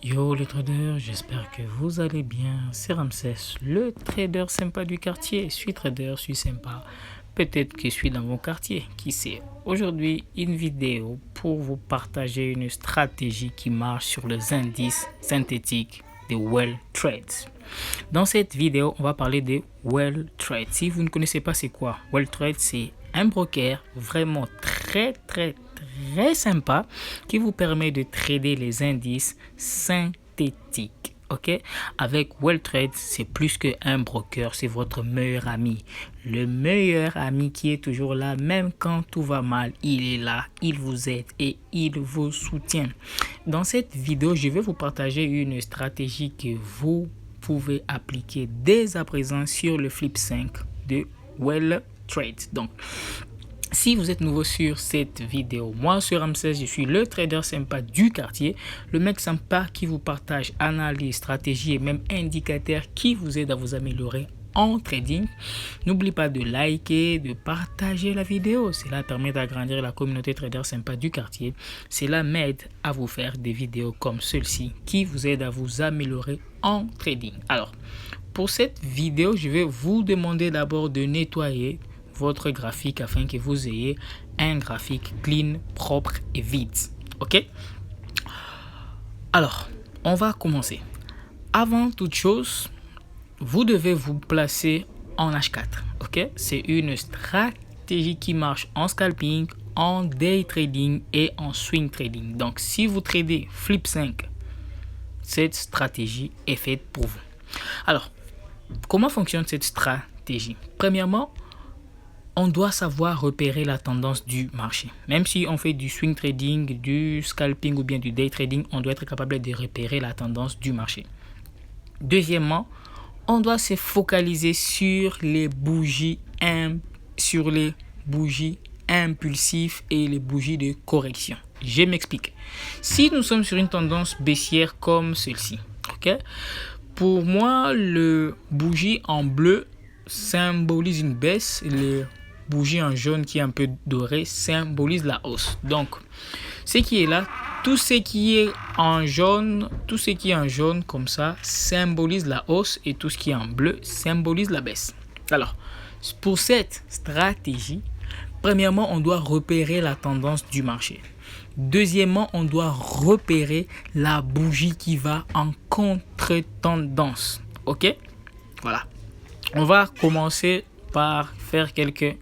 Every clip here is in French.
Yo les traders, j'espère que vous allez bien. C'est Ramsès, le trader sympa du quartier. Je suis trader, je suis sympa. Peut-être que je suis dans mon quartier, qui sait. Aujourd'hui, une vidéo pour vous partager une stratégie qui marche sur les indices synthétiques de Well Trades. Dans cette vidéo, on va parler de Well Trades. Si vous ne connaissez pas c'est quoi Well Trades, c'est un broker vraiment très sympa qui vous permet de trader les indices synthétiques. Ok, avec Well Trades, c'est plus qu'un broker, c'est votre meilleur ami. Le meilleur ami qui est toujours là, même quand tout va mal, il est là, il vous aide et il vous soutient. Dans cette vidéo, je vais vous partager une stratégie que vous pouvez appliquer dès à présent sur le Flip 5 de Well Trades. Donc, si vous êtes nouveau sur cette vidéo, moi sur Ramsès, je suis le trader sympa du quartier, le mec sympa qui vous partage analyse, stratégie et même indicateurs qui vous aident à vous améliorer en trading. N'oubliez pas de liker, de partager la vidéo. Cela permet d'agrandir la communauté trader sympa du quartier. Cela m'aide à vous faire des vidéos comme celle-ci qui vous aident à vous améliorer en trading. Alors, pour cette vidéo, je vais vous demander d'abord de nettoyer votre graphique afin que vous ayez un graphique clean, propre et vide. Ok? Alors, on va commencer. Avant toute chose, vous devez vous placer en H4. Ok? C'est une stratégie qui marche en scalping, en day trading et en swing trading. Donc, si vous tradez Flip 5, cette stratégie est faite pour vous. Alors, comment fonctionne cette stratégie? Premièrement, on doit savoir repérer la tendance du marché. Même si on fait du swing trading, du scalping ou bien du day trading, on doit être capable de repérer la tendance du marché. Deuxièmement, on doit se focaliser sur les bougies impulsives et les bougies de correction. Je m'explique. Si nous sommes sur une tendance baissière comme celle-ci, ok? Pour moi, le bougie en bleu symbolise une baisse. Les bougie en jaune qui est un peu doré symbolise la hausse. Donc, ce qui est là, tout ce qui est en jaune comme ça symbolise la hausse et tout ce qui est en bleu symbolise la baisse. Alors, pour cette stratégie, premièrement, on doit repérer la tendance du marché. Deuxièmement, on doit repérer la bougie qui va en contre-tendance. Ok? Voilà. On va commencer par faire quelques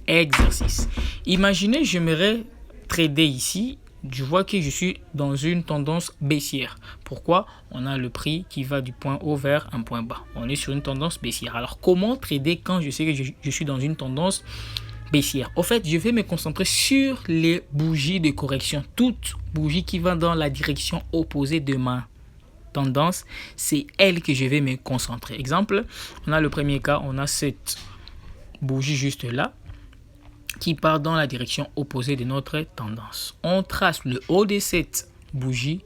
exercices. Imaginez, j'aimerais trader ici. Je vois que je suis dans une tendance baissière. Pourquoi? On a le prix qui va du point haut vers un point bas. On est sur une tendance baissière. Alors, comment trader quand je sais que je suis dans une tendance baissière? Au fait, je vais me concentrer sur les bougies de correction. Toute bougie qui va dans la direction opposée de ma tendance, c'est elle que je vais me concentrer. Exemple, on a le premier cas, on a cette bougie juste là qui part dans la direction opposée de notre tendance. On trace le haut de cette bougie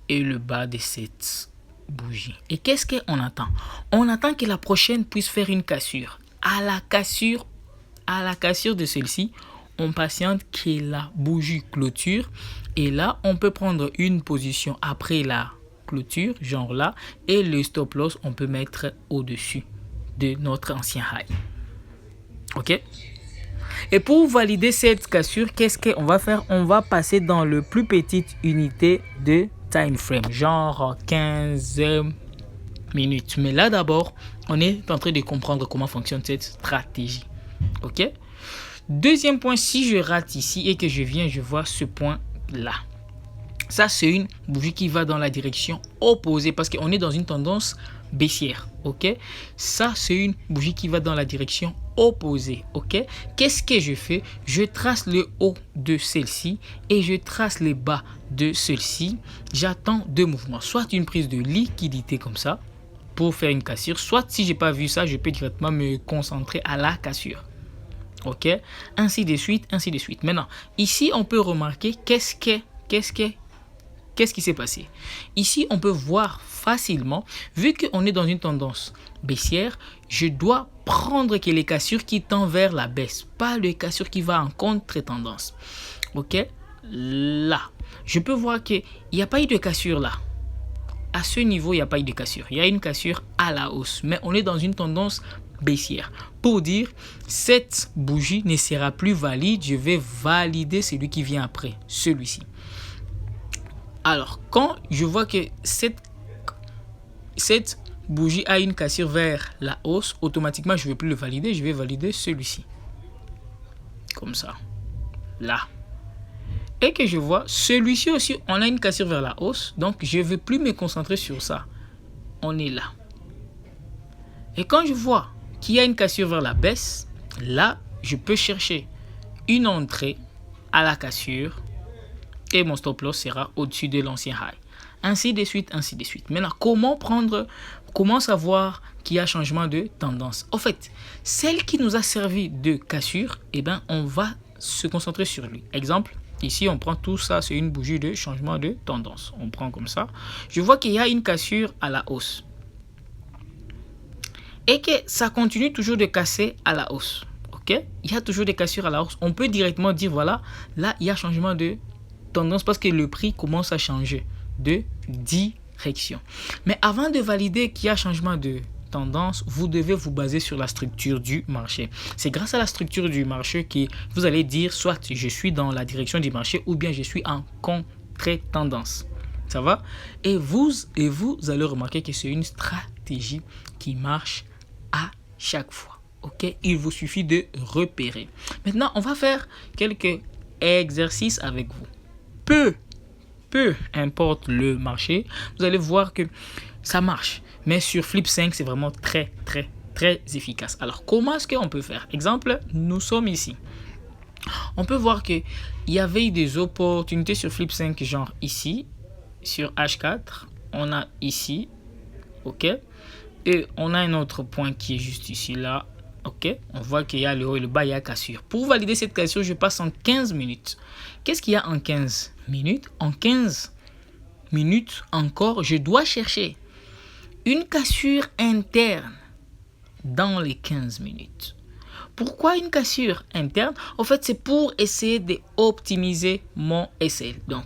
et le bas de cette bougie. Et qu'est-ce qu'on attend? On attend que la prochaine puisse faire une cassure. À la cassure de celle-ci, on patiente que la bougie clôture. Et là, on peut prendre une position après la clôture, genre là. Et le stop loss, on peut mettre au-dessus de notre ancien high. Ok? Et pour valider cette cassure, qu'est-ce qu'on va faire? On va passer dans le plus petite unité de time frame, genre 15 minutes. Mais là d'abord, on est en train de comprendre comment fonctionne cette stratégie. Ok? Deuxième point, si je rate ici et que je vois ce point là. Ça, c'est une bougie qui va dans la direction opposée parce qu'on est dans une tendance baissière. Ok? Ça, c'est une bougie qui va dans la direction opposée. Ok? Qu'est-ce que je fais? Je trace le haut de celle-ci et je trace les bas de celle-ci. J'attends deux mouvements. Soit une prise de liquidité comme ça pour faire une cassure. Soit si je n'ai pas vu ça, je peux directement me concentrer à la cassure. Ok? Ainsi de suite, ainsi de suite. Maintenant, ici, on peut remarquer qu'est-ce qui s'est passé. Ici, on peut voir facilement, vu qu'on est dans une tendance baissière, je dois prendre que les cassures qui tendent vers la baisse, pas les cassures qui vont en contre-tendance. Ok? Là, je peux voir qu'il n'y a pas eu de cassure là. à ce niveau, il n'y a pas eu de cassure. Il y a une cassure à la hausse. Mais on est dans une tendance baissière. Pour dire, cette bougie ne sera plus valide. Je vais valider celui qui vient après, celui-ci. Alors, quand je vois que cette bougie a une cassure vers la hausse, automatiquement, je ne vais plus le valider. Je vais valider celui-ci. Comme ça. Là. Et que je vois, celui-ci aussi, on a une cassure vers la hausse. Donc, je ne vais plus me concentrer sur ça. On est là. Et quand je vois qu'il y a une cassure vers la baisse, là, je peux chercher une entrée à la cassure et mon stop loss sera au-dessus de l'ancien high. Ainsi de suite, ainsi de suite. Maintenant, comment savoir qu'il y a changement de tendance? En fait, celle qui nous a servi de cassure, eh ben, on va se concentrer sur lui. Exemple, ici, on prend tout ça, c'est une bougie de changement de tendance. On prend comme ça. Je vois qu'il y a une cassure à la hausse. Et que ça continue toujours de casser à la hausse. Ok? Il y a toujours des cassures à la hausse. On peut directement dire, voilà, là, il y a changement de tendance parce que le prix commence à changer de direction. Mais avant de valider qu'il y a changement de tendance, vous devez vous baser sur la structure du marché. C'est grâce à la structure du marché que vous allez dire soit je suis dans la direction du marché ou bien je suis en contre-tendance. Ça va? Et vous allez remarquer que c'est une stratégie qui marche à chaque fois. Ok? Il vous suffit de repérer. Maintenant, on va faire quelques exercices avec vous. Peu importe le marché, vous allez voir que ça marche. Mais sur Flip 5, c'est vraiment très efficace. Alors, comment est-ce qu'on peut faire? Exemple, nous sommes ici. On peut voir qu'il y avait des opportunités sur Flip 5, genre ici, sur H4. On a ici, ok? Et on a un autre point qui est juste ici, là. Ok, on voit qu'il y a le haut et le bas, il y a cassure. Pour valider cette cassure, je passe en 15 minutes. Qu'est-ce qu'il y a en 15 minutes? En 15 minutes encore, je dois chercher une cassure interne dans les 15 minutes. Pourquoi une cassure interne? En fait, c'est pour essayer d'optimiser mon SL. Donc,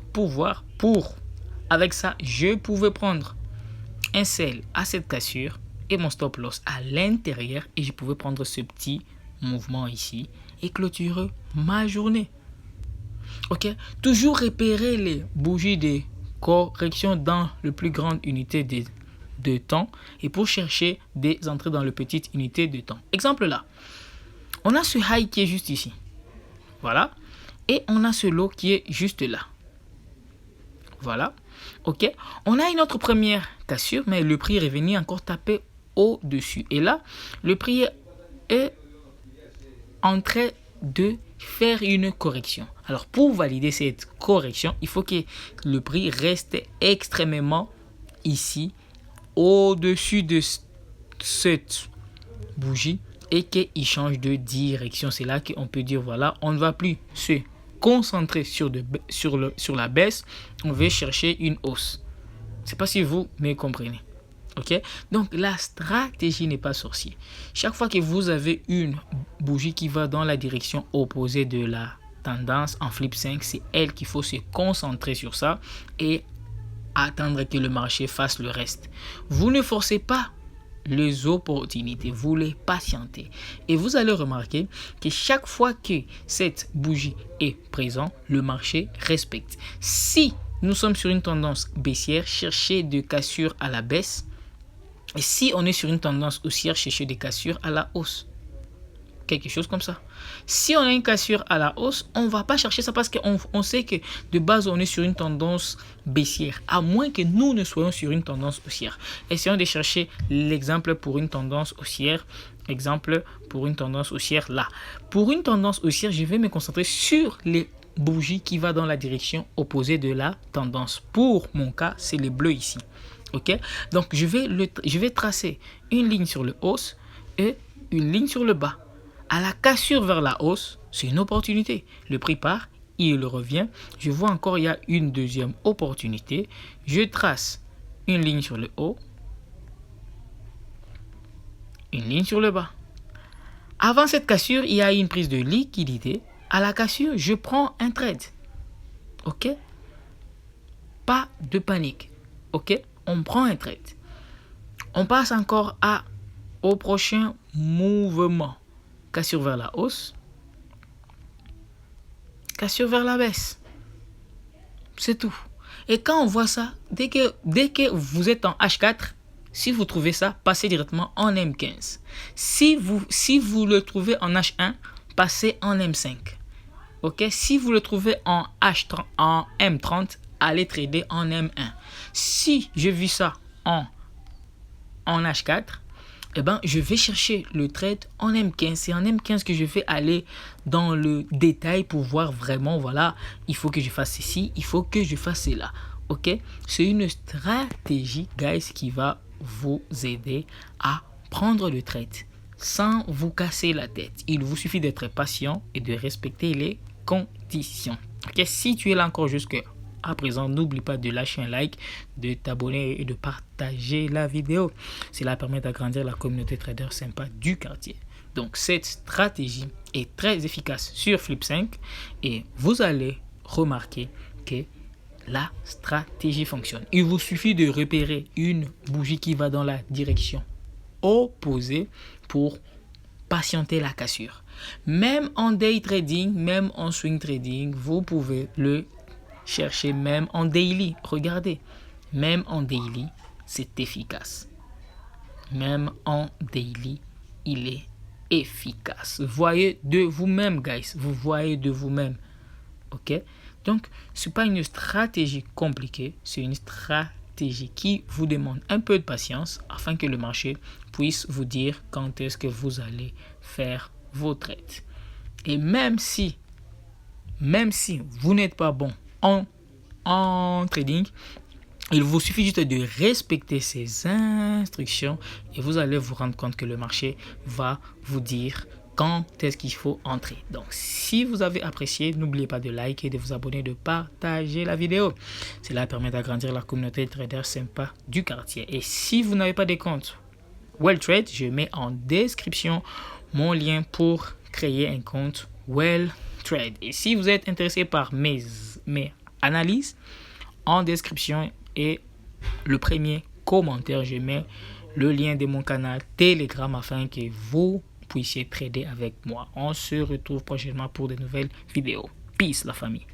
avec ça, je pouvais prendre un sell à cette cassure et mon stop loss à l'intérieur et je pouvais prendre ce petit mouvement ici et clôturer ma journée. Ok, toujours repérer les bougies de correction dans le plus grande unité de temps et pour chercher des entrées dans le petite unité de temps. Exemple là, on a ce high qui est juste ici. Voilà. Et on a ce low qui est juste là. Voilà. Ok. On a une autre première cassure, mais le prix est revenu encore taper au-dessus. Et là, le prix est en train de faire une correction. Alors, pour valider cette correction, il faut que le prix reste extrêmement ici, au-dessus de cette bougie et qu'il change de direction. C'est là qu'on peut dire, voilà, on ne va plus se concentrer sur la baisse, on va chercher une hausse. Je ne sais pas si vous me comprenez. Ok, donc la stratégie n'est pas sorcière. Chaque fois que vous avez une bougie qui va dans la direction opposée de la tendance en Flip 5, c'est elle qu'il faut se concentrer sur ça et attendre que le marché fasse le reste. Vous ne forcez pas les opportunités, vous les patientez. Et vous allez remarquer que chaque fois que cette bougie est présente, le marché respecte. Si nous sommes sur une tendance baissière, cherchez des cassures à la baisse. Et si on est sur une tendance haussière, chercher des cassures à la hausse. Quelque chose comme ça. Si on a une cassure à la hausse, on ne va pas chercher ça parce qu'on sait que de base, on est sur une tendance baissière. À moins que nous ne soyons sur une tendance haussière. Essayons de chercher l'exemple pour une tendance haussière. Exemple pour une tendance haussière là. Pour une tendance haussière, je vais me concentrer sur les bougies qui vont dans la direction opposée de la tendance. Pour mon cas, c'est les bleus ici. Ok, donc je vais tracer une ligne sur le hausse et une ligne sur le bas. À la cassure vers la hausse, c'est une opportunité. Le prix part, il revient. Je vois encore, il y a une deuxième opportunité. Je trace une ligne sur le haut, une ligne sur le bas. Avant cette cassure, il y a une prise de liquidité. À la cassure, je prends un trade. Ok, pas de panique. Ok, on prend un trade. On passe encore au prochain mouvement. Cassure vers la hausse. Cassure vers la baisse. C'est tout. Et quand on voit ça, dès que vous êtes en H4, si vous trouvez ça, passez directement en M15. Si vous le trouvez en H1, passez en M5. Ok? Si vous le trouvez en M30, allez trader en M1. Si je vis ça en H4, eh ben, je vais chercher le trade en M15. C'est en M15 que je vais aller dans le détail pour voir vraiment, voilà, il faut que je fasse ceci, il faut que je fasse cela. Ok? C'est une stratégie, guys, qui va vous aider à prendre le trade sans vous casser la tête. Il vous suffit d'être patient et de respecter les conditions. Ok? Si tu es là encore jusqu'à présent, n'oublie pas de lâcher un like, de t'abonner et de partager la vidéo. Cela permet d'agrandir la communauté trader sympa du quartier. Donc cette stratégie est très efficace sur Flip 5 et vous allez remarquer que la stratégie fonctionne. Il vous suffit de repérer une bougie qui va dans la direction opposée pour patienter la cassure. Même en day trading, même en swing trading, vous pouvez le chercher même en daily. Regardez, même en daily, c'est efficace. Même en daily, il est efficace. Voyez de vous-même, guys. Vous voyez de vous-même. Ok? Donc, ce n'est pas une stratégie compliquée. C'est une stratégie qui vous demande un peu de patience afin que le marché puisse vous dire quand est-ce que vous allez faire vos trades. Et même si vous n'êtes pas bon en trading, il vous suffit juste de respecter ces instructions et vous allez vous rendre compte que le marché va vous dire quand est-ce qu'il faut entrer. Donc, si vous avez apprécié, n'oubliez pas de liker, de vous abonner, de partager la vidéo. Cela permet d'agrandir la communauté de traders sympa du quartier. Et si vous n'avez pas de compte WellTrade, je mets en description mon lien pour créer un compte WellTrade. Et si vous êtes intéressé par mes analyses, en description et le premier commentaire, je mets le lien de mon canal Telegram afin que vous puissiez trader avec moi. On se retrouve prochainement pour de nouvelles vidéos. Peace la famille.